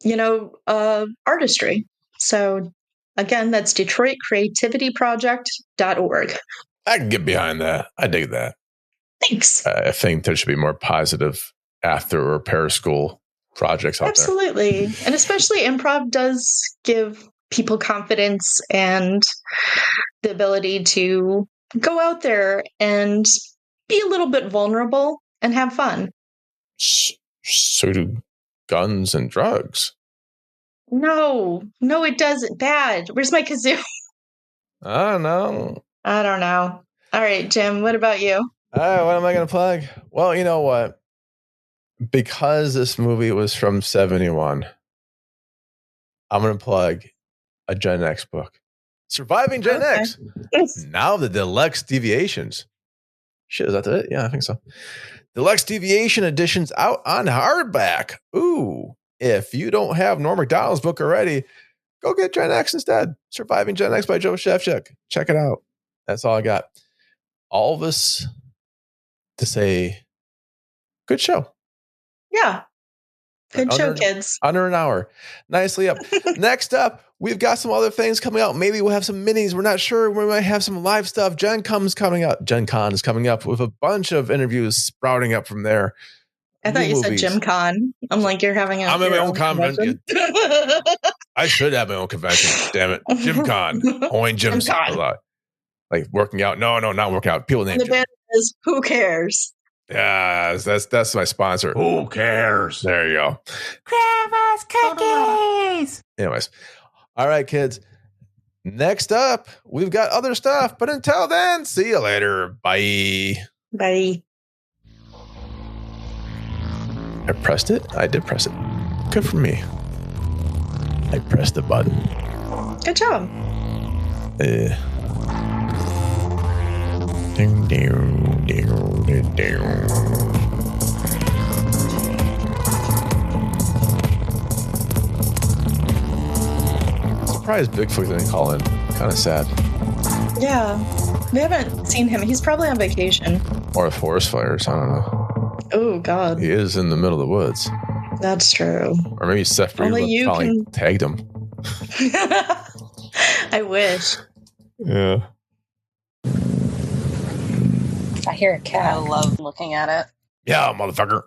you know, artistry. So Again, that's DetroitCreativityProject.org. I can get behind that. I dig that. Thanks. I think there should be more positive after or pair school projects out Absolutely. there. And especially improv does give people confidence and the ability to go out there and be a little bit vulnerable and have fun. So do guns and drugs. No, it doesn't. Bad. Where's my kazoo? I don't know. All right, Jim, what about you? What am I going to plug? Well, you know what? Because this movie was from 1971, I'm going to plug a Gen X book. Surviving Gen X. Now the Deluxe Deviations. Shit, is that it? Yeah, I think so. Deluxe Deviation edition's out on hardback. Ooh. If you don't have Norm Macdonald's book already, go get Gen X instead. Surviving Gen X by Joe Shevchuk. Check it out. That's all I got. All this to say, good show. Yeah. Good show, kids. Under an hour. Nicely up. Next up, we've got some other things coming out. Maybe we'll have some minis. We're not sure. We might have some live stuff. Gen Con is coming up with a bunch of interviews sprouting up from there. I thought you said Jim Con. I'm like, you're having a... I'm at my own convention. I should have my own convention. Damn it. Jim Con. Hoing Jim's a lot. Like working out. No, not working out. People name the band is Who Cares? Yeah, that's my sponsor. Who cares? There you go. Grandma's cookies. Anyways. All right, kids. Next up, we've got other stuff. But until then, see you later. Bye. Bye. I pressed it. I did press it. Good for me. I pressed the button. Good job. Ding, ding, ding, ding, ding. Surprised Bigfoot didn't call in. Kind of sad. Yeah. We haven't seen him. He's probably on vacation. Or forest fires. I don't know. Oh, God. He is in the middle of the woods. That's true. Or maybe Seth Greenwood finally tagged him. I wish. Yeah. I hear a cat. I love looking at it. Yeah, motherfucker.